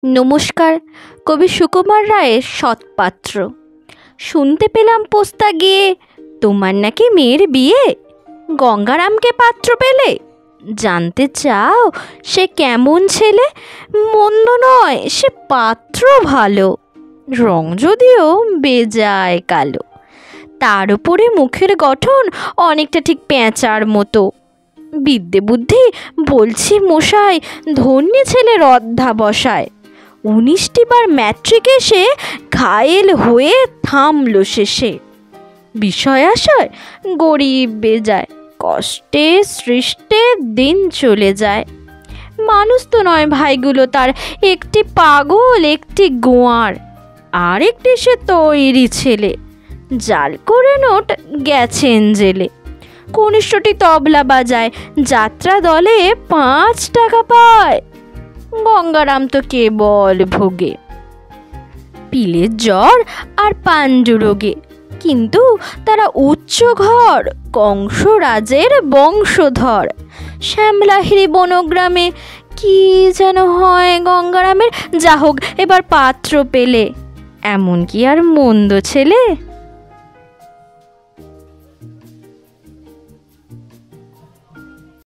নমস্কার। কবি সুকুমার রায়ের সৎপাত্র। শুনতে পেলাম পোস্তা গিয়ে তোমার নাকি মেয়ের বিয়ে, গঙ্গারামকে পাত্র পেলে। জানতে চাও সে কেমন ছেলে? মন্দ নয়, সে পাত্র ভালো, রং যদিও বেজায় কালো। তার উপরে মুখের গঠন অনেকটা ঠিক পেঁচার মতো। বিদ্যে বুদ্ধি বলছি মশাই, ধন্যী ছেলের অধ্যাবসায়। 19টি বার ম্যাট্রিক এসে ঘায়েল হয়ে থামলো শেষে। বিষয় আশয় গরিব বেজায়, কষ্টে সৃষ্টে দিন চলে যায়। মানুষ তো নয় ভাইগুলো তার, একটি পাগল একটি গোয়ার, আর একটি সে তৈরি ছেলে, জাল করে নোট গেছেন জেলে। কনিষ্ঠটি তবলা বাজায়, যাত্রা দলে 5 টাকা পায়। গঙ্গারাম তো কেবল ভোগে পিলের জ্বর আর পাণ্ডু রোগে, কিন্তু তারা উচ্চ ঘর, কংসরাজের বংশধর। শ্যামলাহিরি বনগ্রামে কি যেন হয় গঙ্গারামের, যা হোক এবার পাত্র পেলে। এমন কি আর মন্দ ছেলে?